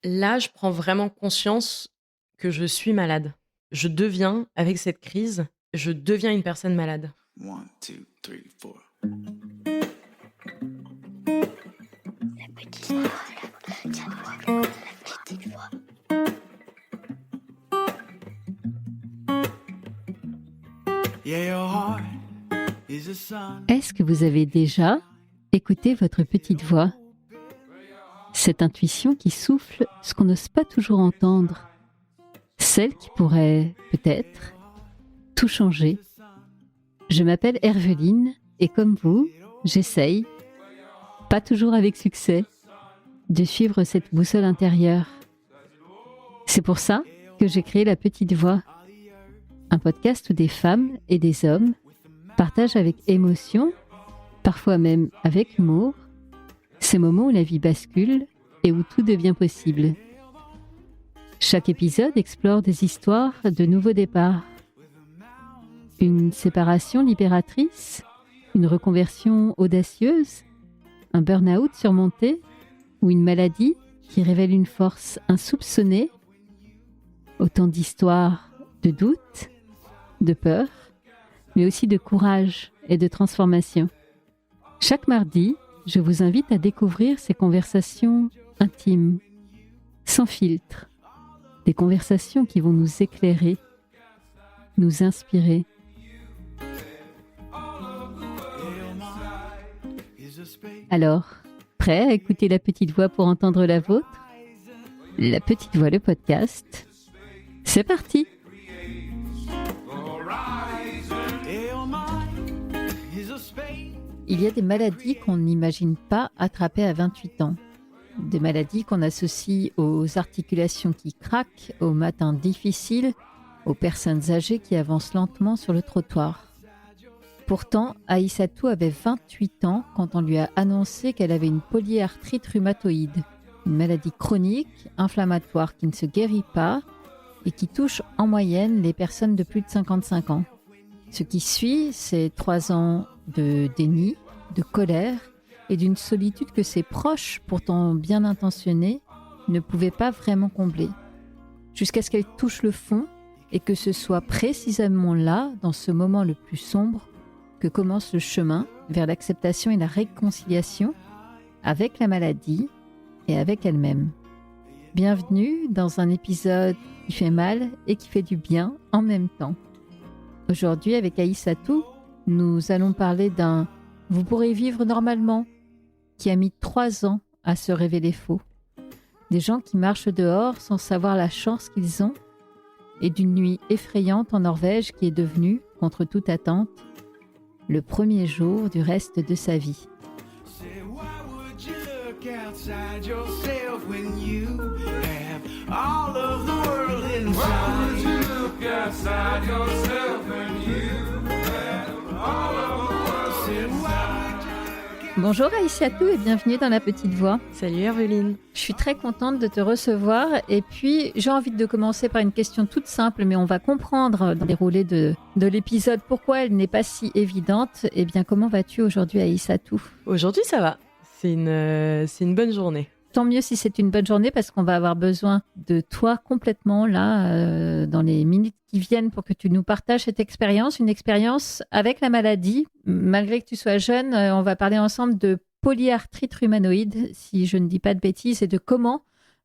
Là, je prends vraiment conscience que je suis malade. Avec cette crise, je deviens une personne malade. 1, 2, 3, 4. Yeah, your heart is a sun. Est-ce que vous avez déjà écouté votre petite voix? Cette intuition qui souffle ce qu'on n'ose pas toujours entendre. Celle qui pourrait, peut-être, tout changer. Je m'appelle Herveline et comme vous, j'essaye, pas toujours avec succès, de suivre cette boussole intérieure. C'est pour ça que j'ai créé La Petite Voix, un podcast où des femmes et des hommes partagent avec émotion, parfois même avec humour, ces moments où la vie bascule et où tout devient possible. Chaque épisode explore des histoires de nouveaux départs. Une séparation libératrice, une reconversion audacieuse, un burn-out surmonté ou une maladie qui révèle une force insoupçonnée. Autant d'histoires de doute, de peur, mais aussi de courage et de transformation. Chaque mardi, je vous invite à découvrir ces conversations intimes, sans filtre. Des conversations qui vont nous éclairer, nous inspirer. Alors, prêt à écouter La Petite Voix pour entendre la vôtre? La Petite Voix, le podcast. C'est parti! Il y a des maladies qu'on n'imagine pas attraper à 28 ans. Des maladies qu'on associe aux articulations qui craquent, aux matins difficiles, aux personnes âgées qui avancent lentement sur le trottoir. Pourtant, Aïssatou avait 28 ans quand on lui a annoncé qu'elle avait une polyarthrite rhumatoïde, une maladie chronique, inflammatoire qui ne se guérit pas et qui touche en moyenne les personnes de plus de 55 ans. Ce qui suit, c'est 3 ans de déni, de colère et d'une solitude que ses proches, pourtant bien intentionnés, ne pouvaient pas vraiment combler. Jusqu'à ce qu'elle touche le fond et que ce soit précisément là, dans ce moment le plus sombre, que commence le chemin vers l'acceptation et la réconciliation avec la maladie et avec elle-même. Bienvenue dans un épisode qui fait mal et qui fait du bien en même temps. Aujourd'hui, avec Aïssatou, nous allons parler d'un « vous pourrez vivre normalement » qui a mis 3 ans à se révéler faux. Des gens qui marchent dehors sans savoir la chance qu'ils ont et d'une nuit effrayante en Norvège qui est devenue, contre toute attente, le premier jour du reste de sa vie. Bonjour Aïssatou et bienvenue dans La Petite Voix. Salut Herveline. Je suis très contente de te recevoir et puis j'ai envie de commencer par une question toute simple mais on va comprendre dans le déroulé de l'épisode pourquoi elle n'est pas si évidente. Eh bien comment vas-tu aujourd'hui Aïssatou? Aujourd'hui, ça va. C'est une bonne journée. Tant mieux si c'est une bonne journée parce qu'on va avoir besoin de toi complètement là dans les minutes qui viennent pour que tu nous partages cette expérience, une expérience avec la maladie. Malgré que tu sois jeune, on va parler ensemble de polyarthrite rhumatoïde, si je ne dis pas de bêtises, et de comment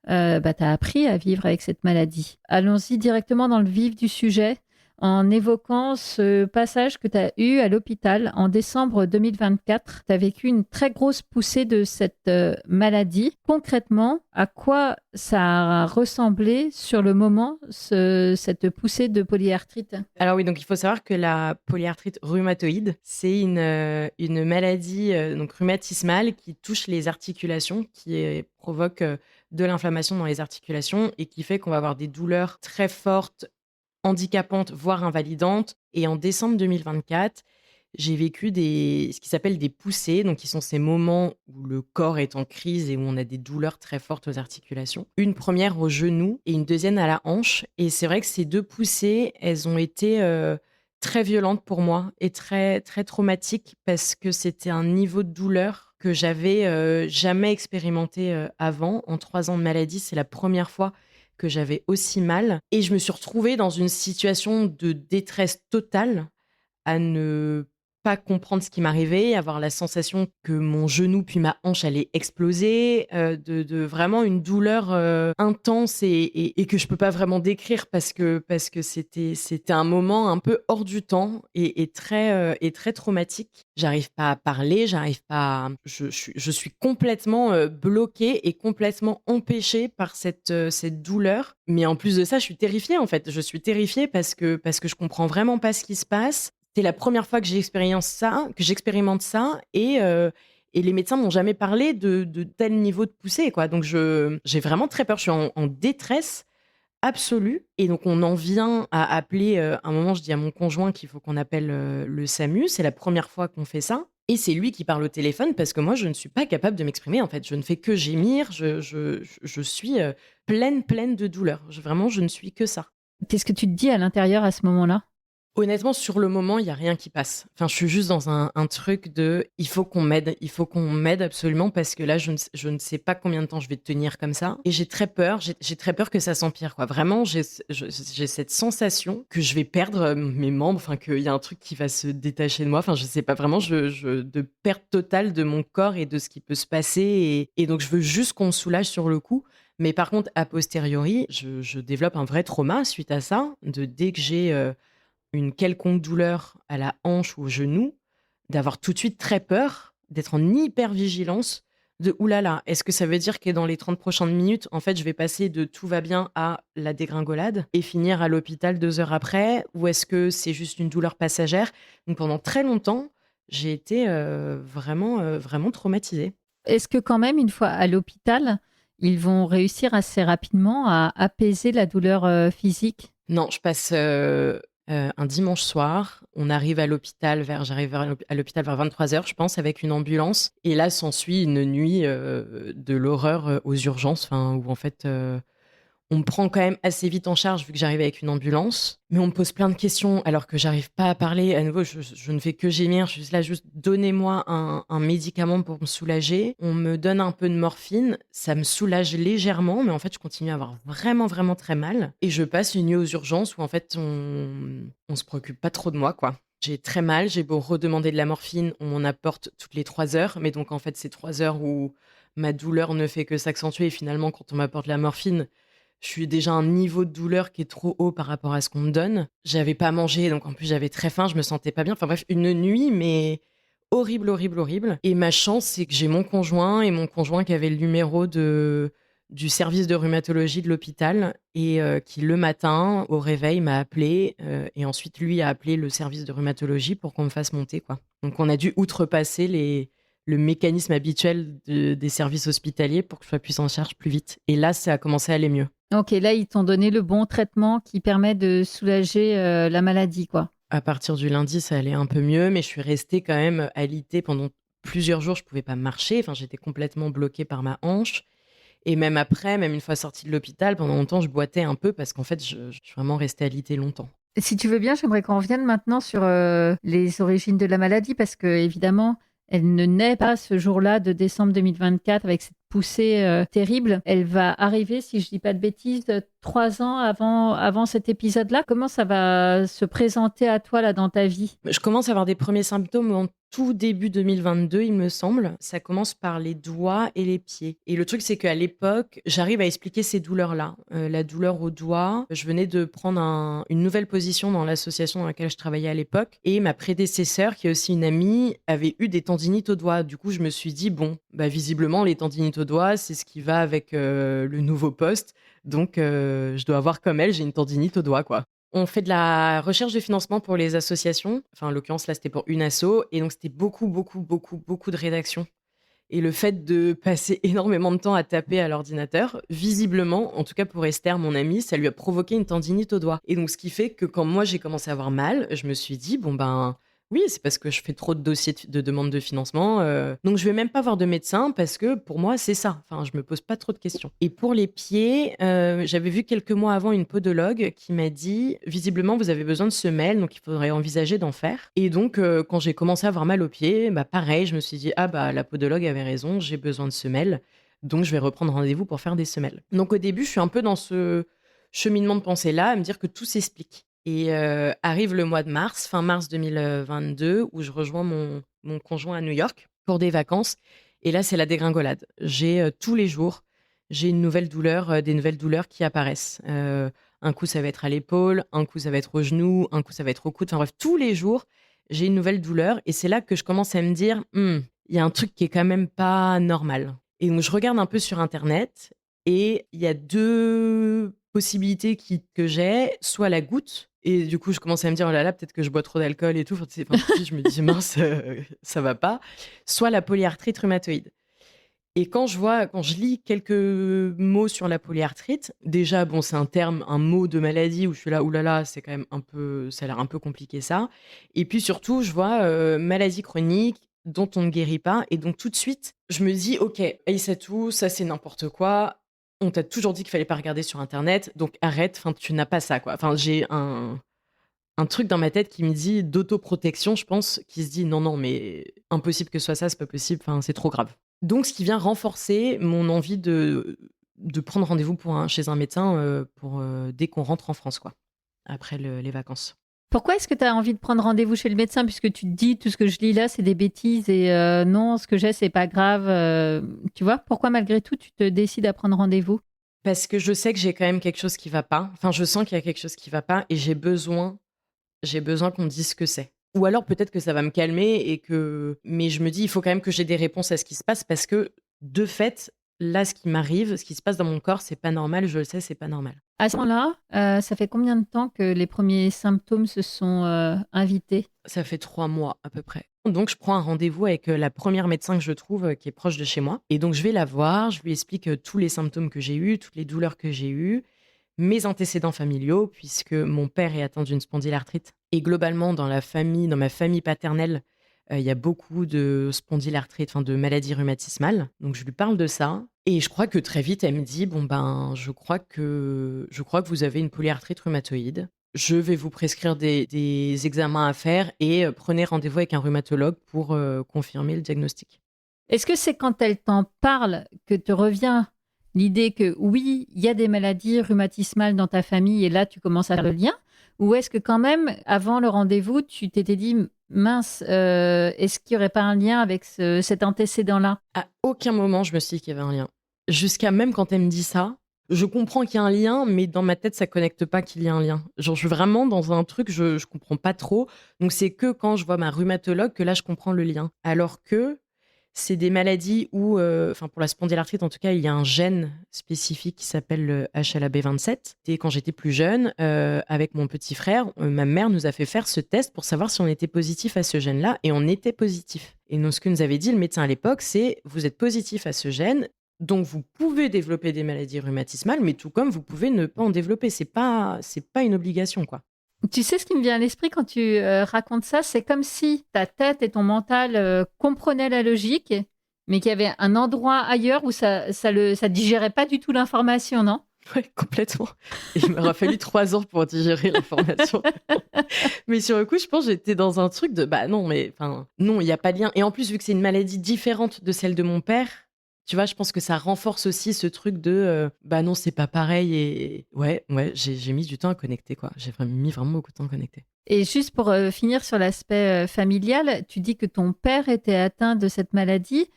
tu as appris à vivre avec cette maladie. Allons-y directement dans le vif du sujet en évoquant ce passage que tu as eu à l'hôpital en décembre 2024. Tu as vécu une très grosse poussée de cette maladie. Concrètement, à quoi ça a ressemblé sur le moment, cette poussée de polyarthrite? Alors oui, donc il faut savoir que la polyarthrite rhumatoïde, c'est une maladie donc rhumatismale qui touche les articulations, qui provoque de l'inflammation dans les articulations et qui fait qu'on va avoir des douleurs très fortes, handicapantes, voire invalidantes. Et en décembre 2024, j'ai vécu ce qui s'appelle des poussées, donc qui sont ces moments où le corps est en crise et où on a des douleurs très fortes aux articulations. Une première au genou et une deuxième à la hanche. Et c'est vrai que ces 2 poussées, elles ont été très violentes pour moi et très, très traumatiques parce que c'était un niveau de douleur que j'avais jamais expérimenté avant. En 3 ans de maladie, c'est la première fois que j'avais aussi mal. Et je me suis retrouvée dans une situation de détresse totale à ne pas comprendre ce qui m'arrivait, avoir la sensation que mon genou puis ma hanche allait exploser, de vraiment une douleur intense et que je peux pas vraiment décrire parce que c'était un moment un peu hors du temps et très traumatique. J'arrive pas à parler, j'arrive pas à je suis complètement, bloquée et complètement empêchée par cette douleur. Mais en plus de ça, je suis terrifiée, en fait. Je suis terrifiée parce que je comprends vraiment pas ce qui se passe. C'est la première fois que j'expérimente ça et les médecins m'ont jamais parlé de tel niveau de poussée, quoi. Donc j'ai vraiment très peur. Je suis en détresse absolue et donc on en vient à appeler, à un moment, je dis à mon conjoint qu'il faut qu'on appelle, le SAMU. C'est la première fois qu'on fait ça et c'est lui qui parle au téléphone parce que moi, je ne suis pas capable de m'exprimer, en fait. Je ne fais que gémir. Je suis, pleine de douleur. Vraiment, je ne suis que ça. Qu'est-ce que tu te dis à l'intérieur à ce moment-là? Honnêtement, sur le moment, il y a rien qui passe. Enfin, je suis juste dans un truc de il faut qu'on m'aide absolument parce que là, je ne sais pas combien de temps je vais tenir comme ça. Et j'ai très peur, j'ai très peur que ça s'empire, quoi. Vraiment, j'ai cette sensation que je vais perdre mes membres, enfin, qu'il y a un truc qui va se détacher de moi. Enfin, je sais pas vraiment, de perte totale de mon corps et de ce qui peut se passer. Et donc, je veux juste qu'on me soulage sur le coup. Mais par contre, a posteriori, je développe un vrai trauma suite à ça, de dès que j'ai une quelconque douleur à la hanche ou au genou, d'avoir tout de suite très peur, d'être en hyper-vigilance, de «Ouh là là, est-ce que ça veut dire que dans les 30 prochaines minutes, en fait, je vais passer de tout va bien à la dégringolade et finir à l'hôpital 2 heures après? Ou est-ce que c'est juste une douleur passagère?» Donc pendant très longtemps, j'ai été, vraiment traumatisée. Est-ce que quand même, une fois à l'hôpital, ils vont réussir assez rapidement à apaiser la douleur physique? Non, je passe, un dimanche soir. J'arrive à l'hôpital vers 23 heures, je pense, avec une ambulance et là s'ensuit une nuit, de l'horreur, aux urgences, enfin, où en fait, on me prend quand même assez vite en charge vu que j'arrive avec une ambulance, mais on me pose plein de questions alors que j'arrive pas à parler. À nouveau, je ne fais que gémir. Je suis là juste: «Donnez-moi un médicament pour me soulager». On me donne un peu de morphine, ça me soulage légèrement, mais en fait, je continue à avoir vraiment, vraiment très mal et je passe une nuit aux urgences où en fait, on se préoccupe pas trop de moi, quoi. J'ai très mal, j'ai beau redemander de la morphine, on m'en apporte toutes les 3 heures, mais donc en fait, c'est 3 heures où ma douleur ne fait que s'accentuer et finalement, quand on m'apporte la morphine, je suis déjà à un niveau de douleur qui est trop haut par rapport à ce qu'on me donne. J'avais pas mangé, donc en plus j'avais très faim, je me sentais pas bien. Enfin bref, une nuit, mais horrible, horrible, horrible. Et ma chance, c'est que j'ai mon conjoint qui avait le numéro du service de rhumatologie de l'hôpital et qui le matin, au réveil, m'a appelé et ensuite lui a appelé le service de rhumatologie pour qu'on me fasse monter, quoi. Donc on a dû outrepasser le mécanisme habituel des services hospitaliers pour que je sois prise en charge plus vite. Et là, ça a commencé à aller mieux. Ok, là, ils t'ont donné le bon traitement qui permet de soulager la maladie, quoi. À partir du lundi, ça allait un peu mieux, mais je suis restée quand même alitée pendant plusieurs jours. Je pouvais pas marcher. Enfin, j'étais complètement bloquée par ma hanche. Et même après, même une fois sortie de l'hôpital, pendant longtemps, je boitais un peu parce qu'en fait, je suis vraiment restée alitée longtemps. Si tu veux bien, j'aimerais qu'on revienne maintenant sur les origines de la maladie, parce que évidemment, elle ne naît pas ce jour-là de décembre 2024 avec cette poussée terrible. Elle va arriver, si je dis pas de bêtises, 3 ans avant cet épisode-là. Comment ça va se présenter à toi là dans ta vie? Je commence à avoir des premiers symptômes en tout début 2022, il me semble. Ça commence par les doigts et les pieds. Et le truc, c'est qu'à l'époque, j'arrive à expliquer ces douleurs-là. La douleur aux doigts, je venais de prendre une nouvelle position dans l'association dans laquelle je travaillais à l'époque. Et ma prédécesseur, qui est aussi une amie, avait eu des tendinites aux doigts. Du coup, je me suis dit, bon, bah, visiblement, les tendinites aux doigts, c'est ce qui va avec le nouveau poste. Donc, je dois avoir comme elle, j'ai une tendinite aux doigts, quoi. On fait de la recherche de financement pour les associations. Enfin, en l'occurrence, là, c'était pour une asso. Et donc, c'était beaucoup, beaucoup, beaucoup, beaucoup de rédaction. Et le fait de passer énormément de temps à taper à l'ordinateur, visiblement, en tout cas pour Esther, mon amie, ça lui a provoqué une tendinite au doigt. Et donc, ce qui fait que quand moi, j'ai commencé à avoir mal, je me suis dit, bon ben, Oui, c'est parce que je fais trop de dossiers de demande de financement. Donc, je vais même pas voir de médecin parce que pour moi, c'est ça. Enfin, je me pose pas trop de questions. Et pour les pieds, j'avais vu quelques mois avant une podologue qui m'a dit visiblement, vous avez besoin de semelles, donc il faudrait envisager d'en faire. Et donc, quand j'ai commencé à avoir mal aux pieds, bah, pareil, je me suis dit ah bah la podologue avait raison, j'ai besoin de semelles. Donc, je vais reprendre rendez-vous pour faire des semelles. Donc, au début, je suis un peu dans ce cheminement de pensée-là, à me dire que tout s'explique. Et arrive le mois de mars, fin mars 2022, où je rejoins mon conjoint à New York pour des vacances. Et là, c'est la dégringolade. J'ai tous les jours, j'ai une nouvelle douleur, des nouvelles douleurs qui apparaissent. Un coup, ça va être à l'épaule, un coup, ça va être au genou, un coup, ça va être au coude. Enfin bref, tous les jours, j'ai une nouvelle douleur. Et c'est là que je commence à me dire, il y a un truc qui est quand même pas normal. Et donc, je regarde un peu sur Internet et il y a deux possibilités que j'ai, soit la goutte. Et du coup, je commence à me dire, oh là là, peut-être que je bois trop d'alcool et tout. Enfin, je me dis, mince, ça va pas. Soit la polyarthrite rhumatoïde. Et quand je lis quelques mots sur la polyarthrite, déjà, bon, c'est un terme, un mot de maladie où je suis là, oulala, c'est quand même un peu, ça a l'air un peu compliqué ça. Et puis surtout, je vois maladie chronique dont on ne guérit pas. Et donc tout de suite, je me dis, ok, Aïssatou, ça c'est n'importe quoi. On t'a toujours dit qu'il fallait pas regarder sur Internet, donc arrête, enfin, tu n'as pas ça, quoi. Enfin, j'ai un truc dans ma tête qui me dit d'autoprotection, je pense, qui se dit non, non, mais impossible que ce soit ça, c'est pas possible, enfin, c'est trop grave. Donc, ce qui vient renforcer mon envie de prendre rendez-vous chez un médecin dès qu'on rentre en France, quoi, après les vacances. Pourquoi est-ce que tu as envie de prendre rendez-vous chez le médecin puisque tu te dis tout ce que je lis là, c'est des bêtises et non, ce que j'ai, c'est pas grave. Tu vois, pourquoi malgré tout, tu te décides à prendre rendez-vous? Parce que je sais que j'ai quand même quelque chose qui va pas. Enfin, je sens qu'il y a quelque chose qui va pas et j'ai besoin qu'on me dise ce que c'est. Ou alors peut-être que ça va me calmer mais je me dis, il faut quand même que j'ai des réponses à ce qui se passe parce que, de fait, là, ce qui m'arrive, ce qui se passe dans mon corps, c'est pas normal, je le sais, c'est pas normal. À ce moment-là, ça fait combien de temps que les premiers symptômes se sont invités? Ça fait 3 mois à peu près. Donc je prends un rendez-vous avec la première médecin que je trouve qui est proche de chez moi. Et donc je vais la voir, je lui explique tous les symptômes que j'ai eus, toutes les douleurs que j'ai eues, mes antécédents familiaux, puisque mon père est atteint d'une spondylarthrite. Et globalement, dans ma famille paternelle, il y a beaucoup de spondylarthrite, enfin de maladies rhumatismales. Donc je lui parle de ça. Et je crois que très vite, elle me dit, bon ben, je crois que vous avez une polyarthrite rhumatoïde. Je vais vous prescrire des examens à faire et prenez rendez-vous avec un rhumatologue pour confirmer le diagnostic. Est-ce que c'est quand elle t'en parle que te revient l'idée que oui, il y a des maladies rhumatismales dans ta famille et là, tu commences à faire le lien? Ou est-ce que quand même, avant le rendez-vous, tu t'étais dit, mince, est-ce qu'il n'y aurait pas un lien avec cet antécédent-là? À aucun moment, je me suis dit qu'il y avait un lien. Jusqu'à même quand elle me dit ça, je comprends qu'il y a un lien, mais dans ma tête, ça connecte pas qu'il y a un lien. Genre, je suis vraiment dans un truc, je comprends pas trop. Donc, c'est que quand je vois ma rhumatologue que là, je comprends le lien. Alors que c'est des maladies où, enfin, pour la spondylarthrite, en tout cas, il y a un gène spécifique qui s'appelle le HLA-B27. Et quand j'étais plus jeune, avec mon petit frère, ma mère nous a fait faire ce test pour savoir si on était positif à ce gène-là, et on était positif. Et donc, ce que nous avait dit le médecin à l'époque, c'est vous êtes positif à ce gène, donc vous pouvez développer des maladies rhumatismales, mais tout comme vous pouvez ne pas en développer. C'est pas une obligation, quoi. Tu sais ce qui me vient à l'esprit quand tu racontes ça, c'est comme si ta tête et ton mental comprenaient la logique, mais qu'il y avait un endroit ailleurs où ça digérait pas du tout l'information, non? Ouais, complètement. Et il m'aura fallu 3 ans pour digérer l'information. Mais sur le coup, je pense que j'étais dans un truc de bah non, mais enfin, non, il n'y a pas de lien. Et en plus, vu que c'est une maladie différente de celle de mon père, tu vois, je pense que ça renforce aussi ce truc de bah non, c'est pas pareil. Et ouais, j'ai mis du temps à connecter, quoi. J'ai mis vraiment beaucoup de temps à connecter. Et juste pour finir sur l'aspect familial, tu dis que ton père était atteint de cette maladie.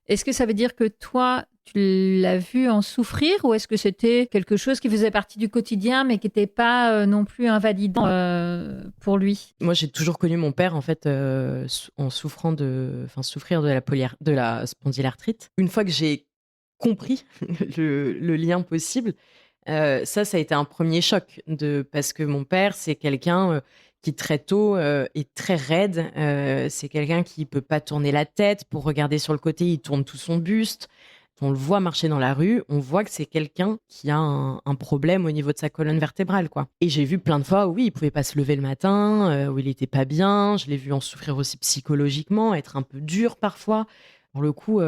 Est-ce que ça veut dire que toi, tu l'as vu en souffrir ou est-ce que c'était quelque chose qui faisait partie du quotidien mais qui n'était pas non plus invalidant pour lui? Moi, j'ai toujours connu mon père en fait en souffrir de la spondylarthrite. Une fois que j'ai compris le lien possible, ça a été un premier choc parce que mon père, c'est quelqu'un qui très tôt est très raide. C'est quelqu'un qui peut pas tourner la tête. Pour regarder sur le côté, il tourne tout son buste. On le voit marcher dans la rue, on voit que c'est quelqu'un qui a un problème au niveau de sa colonne vertébrale, quoi. Et j'ai vu plein de fois où oui, il pouvait pas se lever le matin, où il était pas bien. Je l'ai vu en souffrir aussi psychologiquement, être un peu dur parfois. Pour le coup,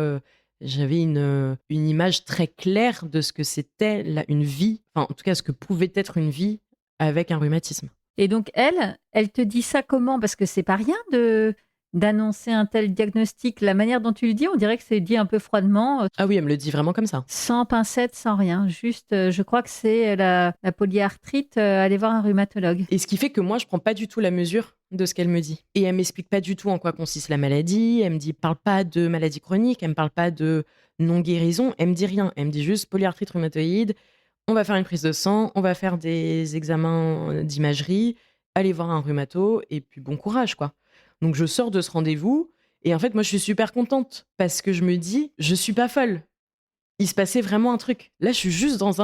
j'avais une image très claire de ce que c'était une vie, enfin en tout cas ce que pouvait être une vie avec un rhumatisme. Et donc, elle te dit ça comment? Parce que c'est pas rien d'annoncer un tel diagnostic. La manière dont tu le dis, on dirait que c'est dit un peu froidement, Ah oui, elle me le dit vraiment comme ça. sans pincette, sans rien. Juste, je crois que c'est la polyarthrite, aller voir un rhumatologue. Et ce qui fait que moi, je prends pas du tout la mesure de ce qu'elle me dit. Et elle m'explique pas du tout en quoi consiste la maladie. Elle me dit, parle pas de maladie chronique, elle me parle pas de non-guérison, elle me dit rien. Elle me dit juste polyarthrite rhumatoïde, on va faire une prise de sang, on va faire des examens d'imagerie, aller voir un rhumato, et puis bon courage, quoi. Donc je sors de ce rendez-vous, et en fait, moi, je suis super contente, parce que je me dis, je suis pas folle. Il se passait vraiment un truc. Là, je suis juste dans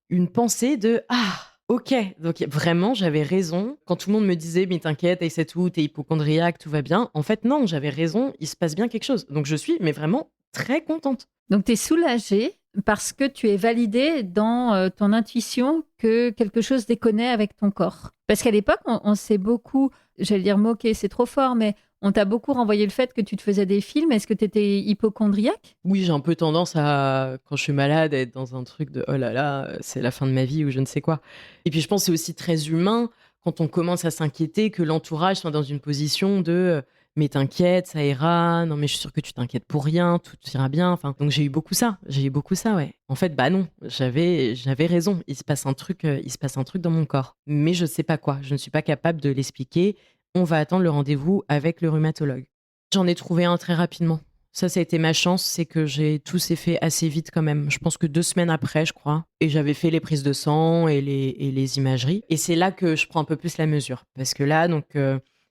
une pensée de ah, ok. Donc vraiment, j'avais raison. Quand tout le monde me disait, mais t'inquiète, et c'est tout, t'es hypochondriaque, tout va bien. En fait, non, j'avais raison, il se passe bien quelque chose. Donc je suis, mais vraiment très contente. Donc, tu es soulagée parce que tu es validée dans ton intuition que quelque chose déconnait avec ton corps. Parce qu'à l'époque, on s'est beaucoup, j'allais dire moqué, c'est trop fort, mais on t'a beaucoup renvoyé le fait que tu te faisais des films. Est-ce que tu étais hypochondriaque? Oui, j'ai un peu tendance à, quand je suis malade, à être dans un truc de oh là là, c'est la fin de ma vie ou je ne sais quoi. Et puis je pense que c'est aussi très humain quand on commence à s'inquiéter que l'entourage soit dans une position de mais t'inquiète, ça ira, non mais je suis sûre que tu t'inquiètes pour rien, tout ira bien. Enfin, donc j'ai eu beaucoup ça, ouais. En fait, bah non, j'avais raison. Il se passe un truc dans mon corps, mais je sais pas quoi. Je ne suis pas capable de l'expliquer. On va attendre le rendez-vous avec le rhumatologue. J'en ai trouvé un très rapidement. Ça a été ma chance, c'est que tout s'est fait assez vite quand même. Je pense que 2 semaines après, je crois. Et j'avais fait les prises de sang et les imageries. Et c'est là que je prends un peu plus la mesure. Parce que là, donc,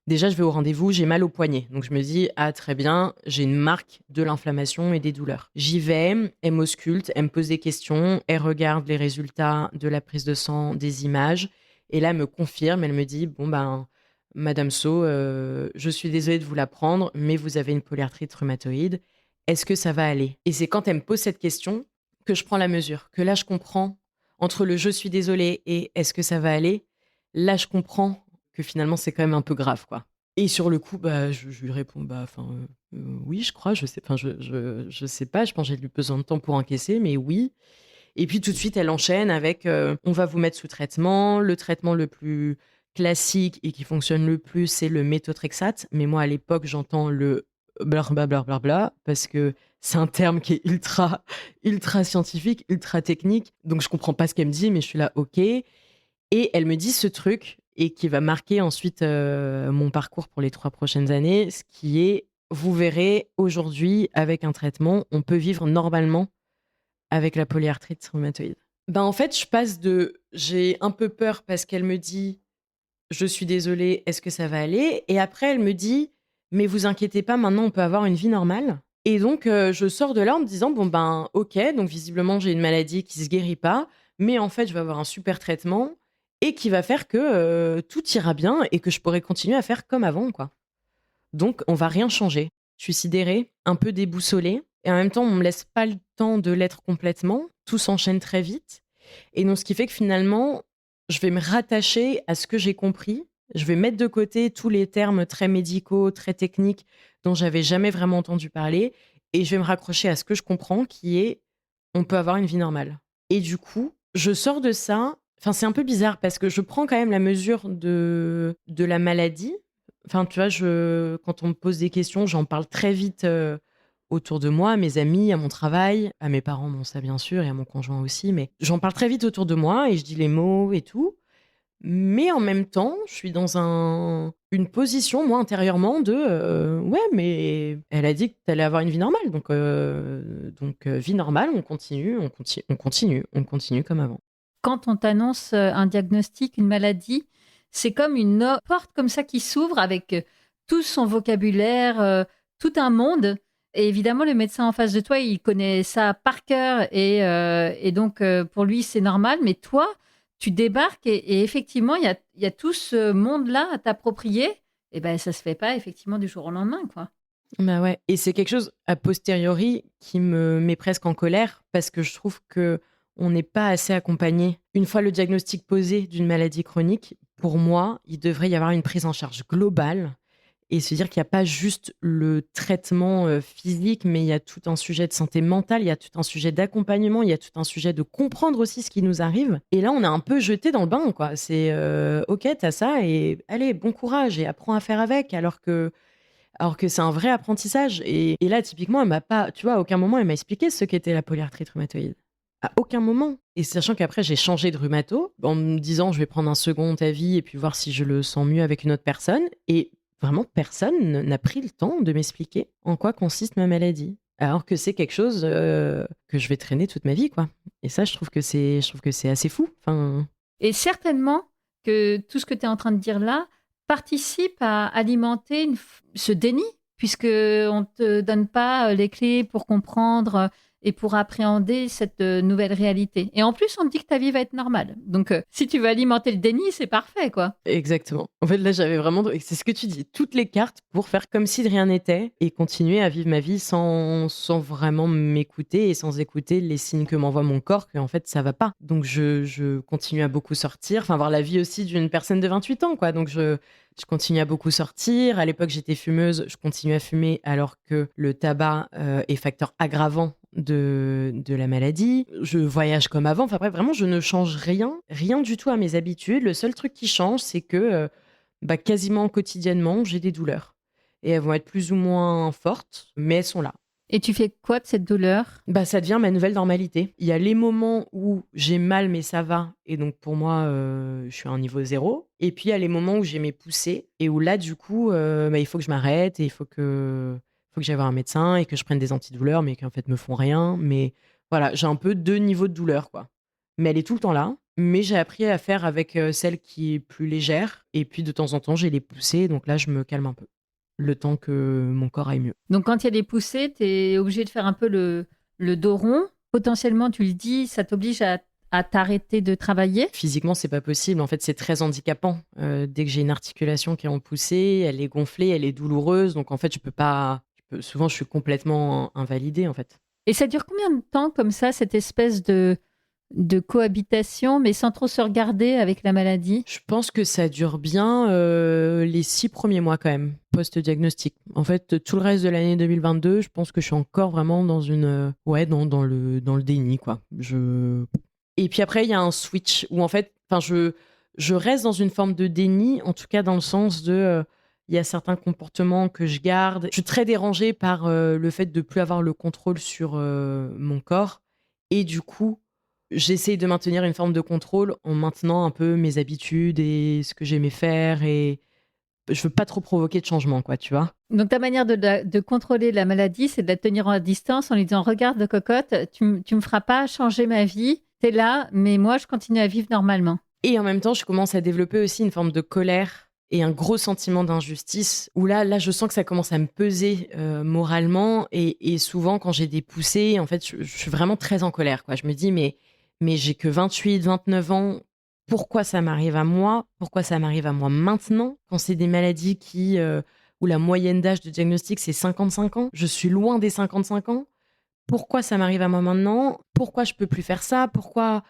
déjà, je vais au rendez-vous, j'ai mal au poignet. Donc, je me dis, ah, très bien, j'ai une marque de l'inflammation et des douleurs. J'y vais, elle m'ausculte, elle me pose des questions, elle regarde les résultats de la prise de sang, des images. Et là, elle me confirme, elle me dit, bon, ben, Madame So, je suis désolée de vous l'apprendre, mais vous avez une polyarthrite rhumatoïde. Est-ce que ça va aller? Et c'est quand elle me pose cette question que je prends la mesure, que là je comprends entre le je suis désolée et est-ce que ça va aller. Là je comprends que finalement c'est quand même un peu grave, quoi. Et sur le coup, bah, je lui réponds, bah, oui, je crois, je sais, je sais pas, je pense que j'ai eu besoin de temps pour encaisser, mais oui. Et puis tout de suite, elle enchaîne avec on va vous mettre sous traitement. Le traitement le plus classique et qui fonctionne le plus, c'est le méthotrexate. Mais moi, à l'époque, j'entends le blablabla parce que c'est un terme qui est ultra scientifique, ultra technique. Donc je comprends pas ce qu'elle me dit, mais je suis là, ok. Et elle me dit ce truc et qui va marquer ensuite mon parcours pour les 3 prochaines années, ce qui est, vous verrez, aujourd'hui, avec un traitement, on peut vivre normalement avec la polyarthrite rhumatoïde. Ben en fait, je passe de j'ai un peu peur parce qu'elle me dit je suis désolée, est-ce que ça va aller? Et après, elle me dit mais vous inquiétez pas, maintenant on peut avoir une vie normale. Et donc, je sors de là en me disant bon ben ok, donc visiblement j'ai une maladie qui se guérit pas, mais en fait je vais avoir un super traitement et qui va faire que tout ira bien et que je pourrai continuer à faire comme avant, quoi. Donc, on va rien changer. Je suis sidérée, un peu déboussolée. Et en même temps, on me laisse pas le temps de l'être complètement. Tout s'enchaîne très vite. Et donc, ce qui fait que finalement, je vais me rattacher à ce que j'ai compris. Je vais mettre de côté tous les termes très médicaux, très techniques, dont j'avais jamais vraiment entendu parler. Et je vais me raccrocher à ce que je comprends, qui est on peut avoir une vie normale. Et du coup, je sors de ça. Enfin, c'est un peu bizarre parce que je prends quand même la mesure de la maladie. Enfin, tu vois, quand on me pose des questions, j'en parle très vite autour de moi, à mes amis, à mon travail, à mes parents, bon, ça bien sûr, et à mon conjoint aussi, mais j'en parle très vite autour de moi et je dis les mots et tout. Mais en même temps, je suis dans une position, moi, intérieurement, de ouais, mais elle a dit que tu allais avoir une vie normale. Donc vie normale, on continue comme avant. Quand on t'annonce un diagnostic, une maladie, c'est comme une porte comme ça qui s'ouvre avec tout son vocabulaire, tout un monde. Et évidemment, le médecin en face de toi, il connaît ça par cœur et donc pour lui, c'est normal. Mais toi, tu débarques et effectivement, il y a tout ce monde-là à t'approprier. Et ben, ça se fait pas effectivement du jour au lendemain, quoi. Bah ouais. Et c'est quelque chose, a posteriori, qui me met presque en colère parce que je trouve que on n'est pas assez accompagné. Une fois le diagnostic posé d'une maladie chronique, pour moi, il devrait y avoir une prise en charge globale et se dire qu'il n'y a pas juste le traitement physique, mais il y a tout un sujet de santé mentale, il y a tout un sujet d'accompagnement, il y a tout un sujet de comprendre aussi ce qui nous arrive. Et là, on est un peu jeté dans le bain, quoi. C'est OK, t'as ça et allez, bon courage et apprends à faire avec, alors que c'est un vrai apprentissage. Et là, typiquement, elle m'a pas, tu vois, à aucun moment, elle m'a expliqué ce qu'était la polyarthrite rhumatoïde. À aucun moment. Et sachant qu'après, j'ai changé de rhumato en me disant, je vais prendre un second avis et puis voir si je le sens mieux avec une autre personne. Et vraiment, personne n'a pris le temps de m'expliquer en quoi consiste ma maladie. Alors que c'est quelque chose que je vais traîner toute ma vie, quoi. Et ça, je trouve que c'est assez fou. Enfin, Et certainement que tout ce que tu es en train de dire là participe à alimenter ce déni, puisque on ne te donne pas les clés pour comprendre et pour appréhender cette nouvelle réalité. Et en plus, on te dit que ta vie va être normale. Donc, si tu veux alimenter le déni, c'est parfait, quoi. exactement. En fait, là, j'avais vraiment, et c'est ce que tu dis, toutes les cartes pour faire comme si de rien n'était et continuer à vivre ma vie sans vraiment m'écouter et sans écouter les signes que m'envoie mon corps, que en fait, ça va pas. Donc, je continue à beaucoup sortir, enfin, voir la vie aussi d'une personne de 28 ans, quoi. Donc, je continue à beaucoup sortir. À l'époque, j'étais fumeuse, je continue à fumer alors que le tabac est facteur aggravant de la maladie. Je voyage comme avant. Enfin bref, vraiment, je ne change rien du tout à mes habitudes. Le seul truc qui change, c'est que quasiment quotidiennement, j'ai des douleurs. Et elles vont être plus ou moins fortes, mais elles sont là. Et tu fais quoi de cette douleur? Ça devient ma nouvelle normalité. Il y a les moments où j'ai mal, mais ça va. Et donc, pour moi, je suis à un niveau zéro. Et puis, il y a les moments où j'ai mes poussées et où là, du coup, il faut que je m'arrête et il faut que j'aille voir un médecin et que je prenne des antidouleurs, mais qui en fait me font rien. Mais voilà, j'ai un peu deux niveaux de douleur, quoi. Mais elle est tout le temps là. Mais j'ai appris à faire avec celle qui est plus légère. Et puis, de temps en temps, j'ai les poussées. Donc là, je me calme un peu. Le temps que mon corps aille mieux. Donc, quand il y a des poussées, tu es obligé de faire un peu le dos rond. Potentiellement, tu le dis, ça t'oblige à t'arrêter de travailler. Physiquement, c'est pas possible. En fait, c'est très handicapant. Dès que j'ai une articulation qui est en poussée, elle est gonflée, elle est douloureuse. Donc, en fait, je peux pas. Souvent, je suis complètement invalidée, en fait. Et ça dure combien de temps comme ça, cette espèce de cohabitation, mais sans trop se regarder avec la maladie? Je pense que ça dure bien les 6 premiers mois, quand même, post-diagnostic. En fait, tout le reste de l'année 2022, je pense que je suis encore vraiment dans dans le déni, quoi. Et puis après, il y a un switch où, en fait, je reste dans une forme de déni, en tout cas dans le sens de. Il y a certains comportements que je garde. Je suis très dérangée par le fait de plus avoir le contrôle sur mon corps. Et du coup, j'essaye de maintenir une forme de contrôle en maintenant un peu mes habitudes et ce que j'aimais faire. Et je veux pas trop provoquer de changement, quoi, tu vois. Donc, ta manière de contrôler la maladie, c'est de la tenir à distance en lui disant, regarde, le cocotte, tu me feras pas changer ma vie. T'es là, mais moi, je continue à vivre normalement. Et en même temps, je commence à développer aussi une forme de colère et un gros sentiment d'injustice, où là, je sens que ça commence à me peser moralement. Et souvent, quand j'ai des poussées, en fait, je suis vraiment très en colère, quoi. Je me dis, mais j'ai que 28, 29 ans. Pourquoi ça m'arrive à moi? Pourquoi ça m'arrive à moi maintenant? Quand c'est des maladies où la moyenne d'âge de diagnostic, c'est 55 ans. Je suis loin des 55 ans. Pourquoi ça m'arrive à moi maintenant? Pourquoi je peux plus faire ça? Pourquoi...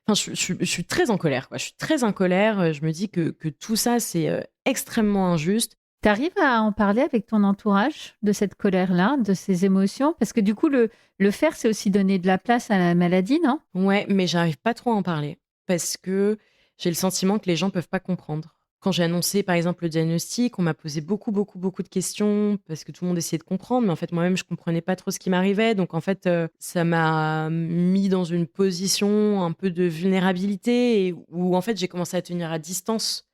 Enfin, je suis très en colère, quoi. Je suis très en colère. Je me dis que tout ça, c'est extrêmement injuste. T'arrives à en parler avec ton entourage de cette colère-là, de ces émotions? Parce que du coup, le faire, c'est aussi donner de la place à la maladie, non? Ouais, mais j'arrive pas trop à en parler parce que j'ai le sentiment que les gens peuvent pas comprendre. Quand j'ai annoncé, par exemple, le diagnostic, on m'a posé beaucoup, beaucoup, beaucoup de questions parce que tout le monde essayait de comprendre, mais en fait, moi-même, je comprenais pas trop ce qui m'arrivait. Donc, en fait, ça m'a mis dans une position un peu de vulnérabilité où, en fait, j'ai commencé à tenir à distance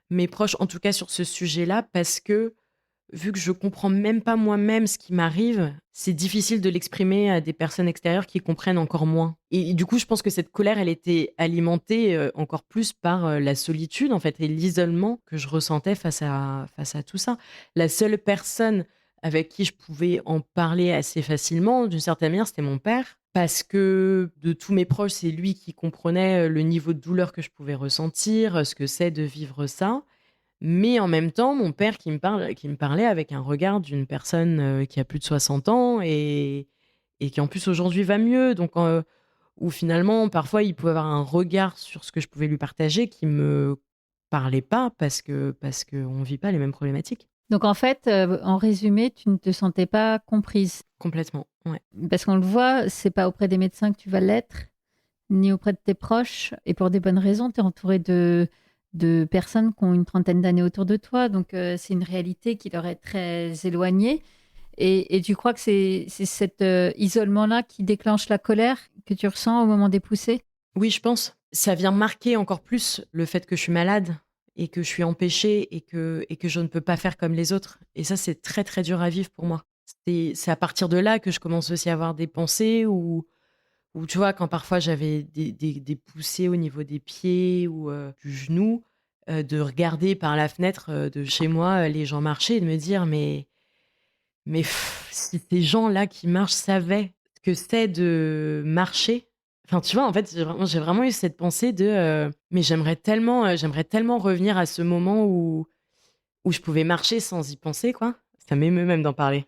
mes proches, en tout cas sur ce sujet-là, parce que vu que je comprends même pas moi-même ce qui m'arrive, c'est difficile de l'exprimer à des personnes extérieures qui comprennent encore moins. Et du coup, je pense que cette colère, elle était alimentée encore plus par la solitude, en fait, et l'isolement que je ressentais face à tout ça. La seule personne avec qui je pouvais en parler assez facilement, d'une certaine manière, c'était mon père. Parce que de tous mes proches, c'est lui qui comprenait le niveau de douleur que je pouvais ressentir, ce que c'est de vivre ça. Mais en même temps, mon père qui me parlait avec un regard d'une personne, qui a plus de 60 ans et qui en plus aujourd'hui va mieux. Donc, où finalement, parfois, il pouvait avoir un regard sur ce que je pouvais lui partager qui me parlait pas parce qu'on vit pas les mêmes problématiques. Donc en fait, en résumé, tu ne te sentais pas comprise. Complètement, ouais. Parce qu'on le voit, c'est pas auprès des médecins que tu vas l'être, ni auprès de tes proches, et pour des bonnes raisons. Tu es entouré de personnes qui ont une trentaine d'années autour de toi, donc c'est une réalité qui leur est très éloignée. Et tu crois que c'est cet isolement-là qui déclenche la colère que tu ressens au moment des poussées? Oui, je pense. Ça vient marquer encore plus le fait que je suis malade et que je suis empêchée et que je ne peux pas faire comme les autres. Et ça, c'est très, très dur à vivre pour moi. C'est à partir de là que je commence aussi à avoir des pensées ou tu vois, quand parfois j'avais des poussées au niveau des pieds ou du genou, de regarder par la fenêtre de chez moi les gens marcher et de me dire mais si ces gens-là qui marchent savaient ce que c'est de marcher. Enfin, tu vois, en fait, j'ai vraiment eu cette pensée de mais j'aimerais tellement revenir à ce moment où je pouvais marcher sans y penser, quoi. Ça m'émeut même d'en parler.